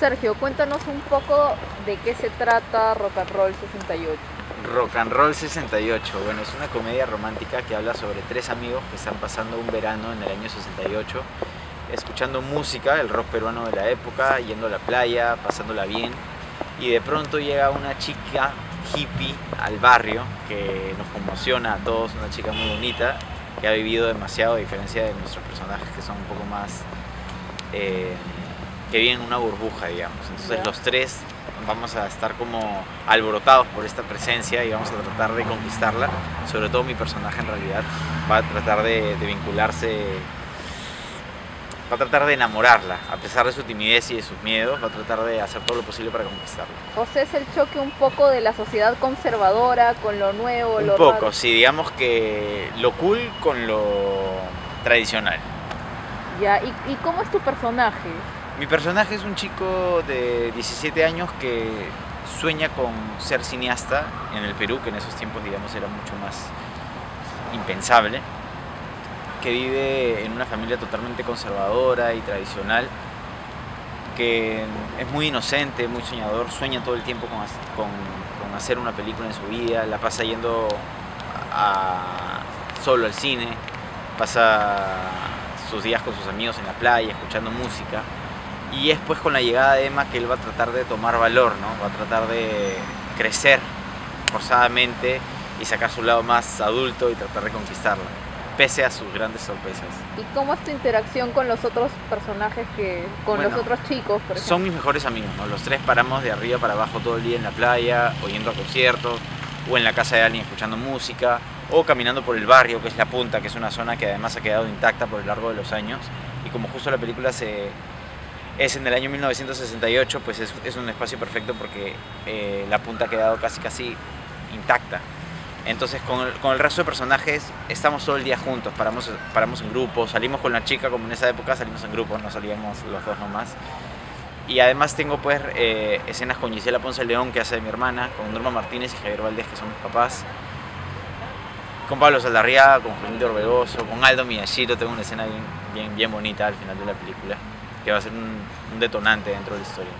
Sergio, cuéntanos un poco de qué se trata Rock and Roll 68. Rock and Roll 68, bueno, es una comedia romántica que habla sobre tres amigos que están pasando un verano en el año 68, escuchando música, el rock peruano de la época, yendo a la playa, pasándola bien, y de pronto llega una chica hippie al barrio que nos conmociona a todos, una chica muy bonita, que ha vivido demasiado, a diferencia de nuestros personajes que son un poco más... que viven en una burbuja, digamos. Entonces los tres vamos a estar como alborotados por esta presencia y vamos a tratar de conquistarla. Sobre todo mi personaje en realidad va a tratar de vincularse, va a tratar de enamorarla, a pesar de su timidez y de sus miedos, va a tratar de hacer todo lo posible para conquistarla. O sea, es el choque un poco de la sociedad conservadora con lo nuevo, Un lo poco, raro. sí, digamos que lo cool con lo tradicional. Ya, ¿y cómo es tu personaje? Mi personaje es un chico de 17 años que sueña con ser cineasta en el Perú, que en esos tiempos, digamos, era mucho más impensable, que vive en una familia totalmente conservadora y tradicional, que es muy inocente, muy soñador, sueña todo el tiempo con hacer una película en su vida, la pasa yendo solo al cine, pasa sus días con sus amigos en la playa, escuchando música. Y es pues con la llegada de Emma que él va a tratar de tomar valor, ¿no? Va a tratar de crecer forzadamente y sacar su lado más adulto y tratar de conquistarla, pese a sus grandes sorpresas. ¿Y cómo es tu interacción con los otros personajes, Bueno, los otros chicos, por ejemplo? Son mis mejores amigos, ¿no? Los tres paramos de arriba para abajo todo el día en la playa, o yendo a conciertos, o en la casa de alguien escuchando música, o caminando por el barrio, que es La Punta, que es una zona que además ha quedado intacta por el largo de los años. Y como justo la película es en el año 1968, pues es un espacio perfecto porque La Punta ha quedado casi intacta. Entonces con el resto de personajes estamos todo el día juntos, paramos en grupos, salimos con la chica, como en esa época salimos en grupos, no salíamos los dos nomás. Y además tengo pues escenas con Gisela Ponce León, que hace de mi hermana, con Norma Martínez y Javier Valdés, que son mis papás, con Pablo Saldarriaga, con Juanito Orbegoso, con Aldo Miyashiro. Tengo una escena bien bonita al final de la película, que va a ser un detonante dentro de la historia.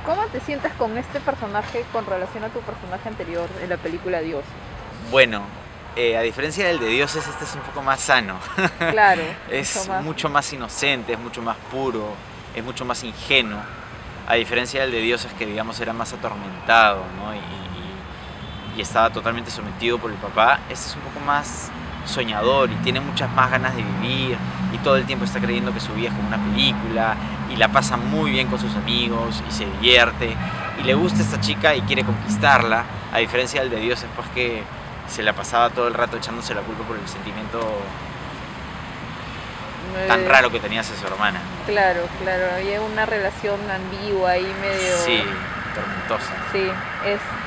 ¿Cómo te sientes con este personaje con relación a tu personaje anterior en la película Dios? Bueno, a diferencia del de Dioses, este es un poco más sano. Claro. Es mucho más inocente, es mucho más puro, es mucho más ingenuo. A diferencia del de Dioses, que digamos era más atormentado, ¿no? y estaba totalmente sometido por el papá, este es un poco más soñador y tiene muchas más ganas de vivir y todo el tiempo está creyendo que su vida es como una película y la pasa muy bien con sus amigos y se divierte y le gusta a esta chica y quiere conquistarla, a diferencia del de Dioses, pues que se la pasaba todo el rato echándose la culpa por el sentimiento tan raro que tenía hacia su hermana. Claro, había una relación ambigua ahí medio... Sí, tormentosa. Sí,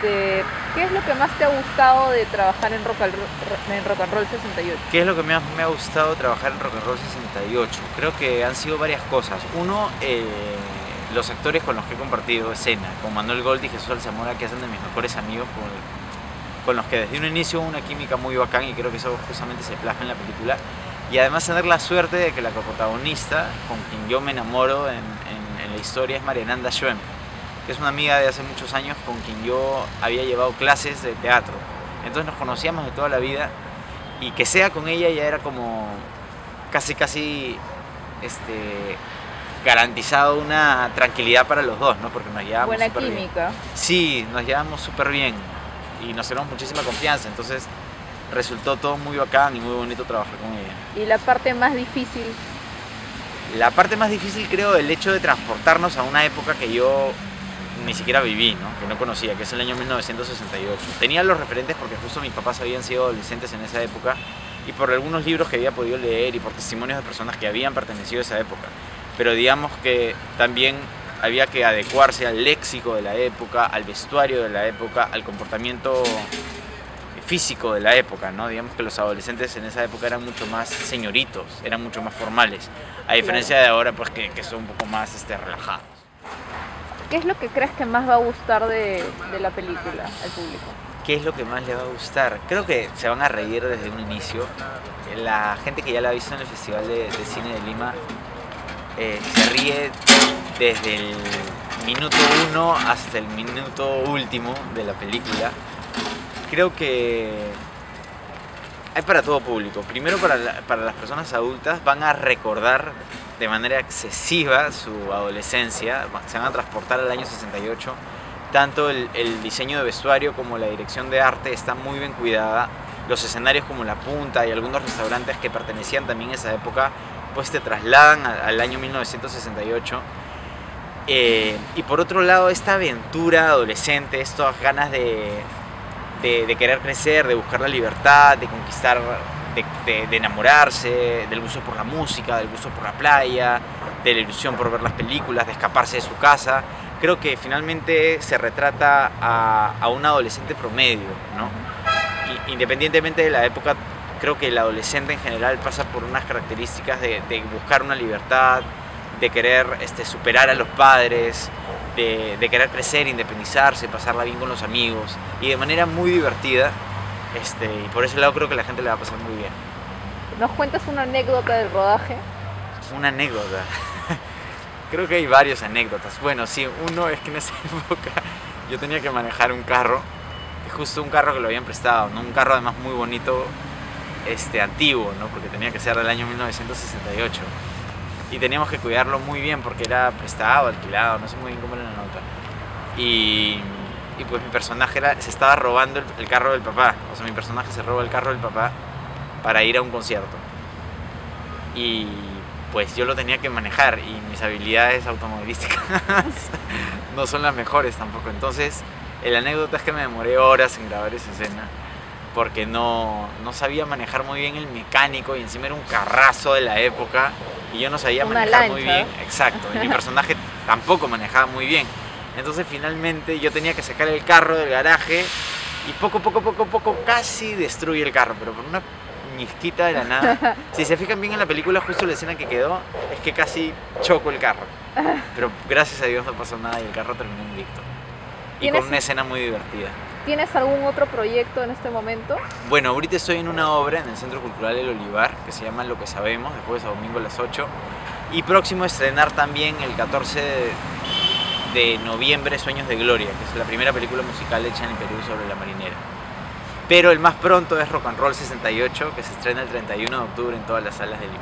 ¿qué es lo que más te ha gustado de trabajar en Rock and Roll 68? ¿Qué es lo que me ha gustado trabajar en Rock and Roll 68? Creo que han sido varias cosas. Uno, los actores con los que he compartido escena, con Manuel Gold y Jesús Alzamora, que hacen de mis mejores amigos, con los que desde un inicio hubo una química muy bacán, y creo que eso justamente se plasma en la película. Y además tener la suerte de que la coprotagonista, con quien yo me enamoro en la historia, es Mariananda Schwemp, que es una amiga de hace muchos años con quien yo había llevado clases de teatro. Entonces nos conocíamos de toda la vida, y que sea con ella ya era como casi garantizado una tranquilidad para los dos, ¿no? Porque nos llevamos buena súper química. bien. Sí, nos llevamos súper bien y nos tenemos muchísima confianza, entonces resultó todo muy bacán y muy bonito trabajar con ella. ¿Y la parte más difícil? La parte más difícil, creo, el hecho de transportarnos a una época que yo ni siquiera viví, ¿no? Que no conocía, que es el año 1968. Tenía los referentes porque justo mis papás habían sido adolescentes en esa época, y por algunos libros que había podido leer y por testimonios de personas que habían pertenecido a esa época. Pero digamos que también había que adecuarse al léxico de la época, al vestuario de la época, al comportamiento físico de la época, ¿no? Digamos que los adolescentes en esa época eran mucho más señoritos, eran mucho más formales, a diferencia de ahora, pues que son un poco más relajados. ¿Qué es lo que crees que más va a gustar de la película al público? ¿Qué es lo que más le va a gustar? Creo que se van a reír desde un inicio. La gente que ya la ha visto en el Festival de Cine de Lima se ríe desde el minuto 1 hasta el minuto último de la película. Creo que hay para todo público. Primero para las personas adultas van a recordar de manera excesiva su adolescencia, se van a transportar al año 68. Tanto el diseño de vestuario como la dirección de arte está muy bien cuidada. Los escenarios como La Punta y algunos restaurantes que pertenecían también a esa época, pues te trasladan al año 1968. Y por otro lado, esta aventura adolescente, estas ganas de querer crecer, de buscar la libertad, de conquistar, de enamorarse, del gusto por la música, del gusto por la playa, de la ilusión por ver las películas, de escaparse de su casa. Creo que finalmente se retrata a un adolescente promedio, ¿no? Independientemente de la época, creo que el adolescente en general pasa por unas características de buscar una libertad, de querer superar a los padres, de querer crecer, independizarse, pasarla bien con los amigos y de manera muy divertida. Y por ese lado creo que la gente le va a pasar muy bien. ¿Nos cuentas una anécdota del rodaje? Una anécdota. Creo que hay varias anécdotas. Bueno, sí, uno es que en esa época yo tenía que manejar un carro, justo un carro que lo habían prestado, ¿no? Un carro además muy bonito, antiguo, ¿no? Porque tenía que ser del año 1968. Y teníamos que cuidarlo muy bien porque era prestado, alquilado, no sé muy bien cómo era la nota. Y pues mi personaje se estaba robando el carro del papá. O sea, mi personaje se roba el carro del papá para ir a un concierto. Y pues yo lo tenía que manejar y mis habilidades automovilísticas no son las mejores tampoco. Entonces, la anécdota es que me demoré horas en grabar esa escena porque no sabía manejar muy bien el mecánico y encima era un carrazo de la época y yo no sabía manejar muy bien. Exacto, y mi personaje tampoco manejaba muy bien. Entonces finalmente yo tenía que sacar el carro del garaje y poco casi destruye el carro, pero por una ñisquita de la nada. Si se fijan bien en la película, justo la escena que quedó es que casi choco el carro, pero gracias a Dios no pasó nada y el carro terminó invicto y con una escena muy divertida. ¿Tienes algún otro proyecto en este momento? Bueno, ahorita estoy en una obra en el Centro Cultural El Olivar que se llama Lo que Sabemos, de jueves a domingo a las 8, y próximo a estrenar también el 14 de noviembre Sueños de Gloria, que es la primera película musical hecha en el Perú sobre la marinera. Pero el más pronto es Rock and Roll 68, que se estrena el 31 de octubre en todas las salas de Lima.